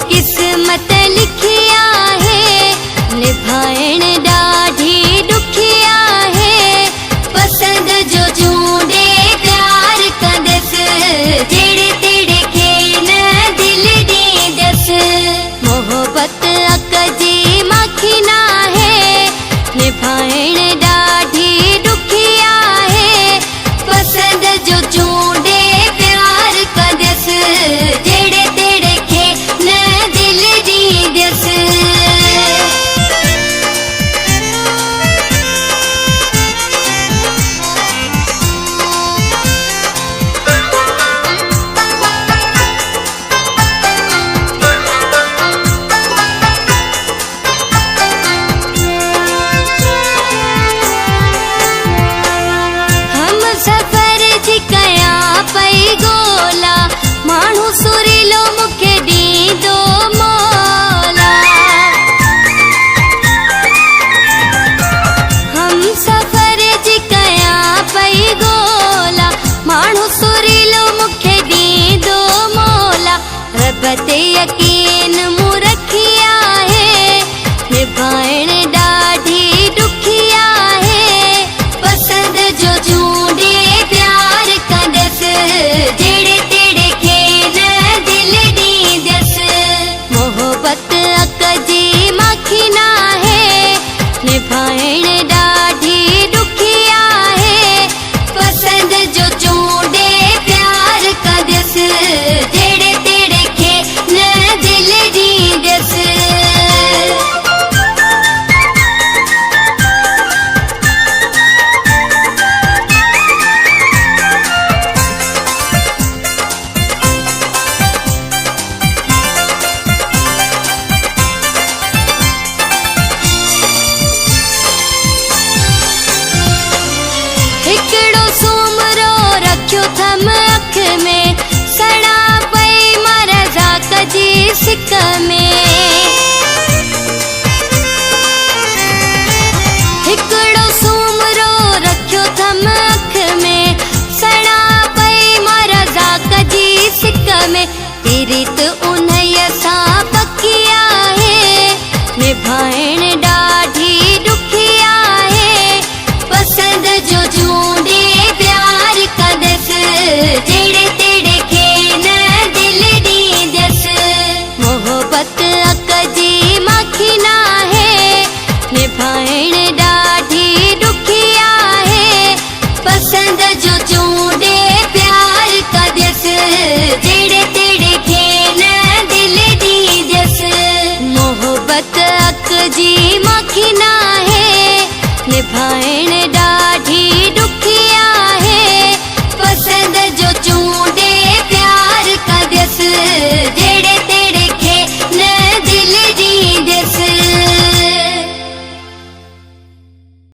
किस्मत लिखिया है निभाइण ॾाढी ॾुखिया है। पसंद जो चूंडे प्यार कंदसि जहिड़े तहिड़े खे न दिल ॾींदसि। मोहबत अक जी माखी न है निभाइण ॾाढी ॾुखिया है। पसंद जो चूंडे प्यार कंदसि जहिड़े तहिड़े खे न दिल ॾींदसि। हम सफ़र जी कयां पई गोला माण्हू सुरीलो मूंखे ॾींदो मौला। हम सफ़र जी कयां पई गोला माण्हू सुरीलो मूंखे ॾींदो मौला। रब ते यकीन मूं रखिया है निभाइण ॾाढी ॾुखिया है। पसंद जो चूंडे प्यार कंदसि जहिड़े तहिड़े खे न दिल ॾींदसि। मोहबत अक जी माखी न है निभाइण ॾाढी ॾुखिया है। पसंद जो चूंडे प्यार कंदसि जहिड़े तहिड़े खे न दिल ॾींदसि। हिकिड़ो सूमरो रखियो थम अख में सड़ा पई मरज़ाक जी सिक में। हिकिड़ो सूमरो रखियो थम अख में सड़ा पई मरज़ाक जी सिक में। तिरित उन्हीअ सां पकिया है निभाइण ॾाढी ॾुखिया है। पसंद जो चूंडे प्यार कंदसि जहिड़े तहिड़े खे न दिल ॾींदसि। मोहबत अक जी माखी न है निभाइण ॾाढी ॾुखिया है। पसंद जो चूंडे प्यार कंदसि जहिड़े तहिड़े खे न दिल ॾींदसि। मोहबत अक जी माखी न है निभाइण ॾाढी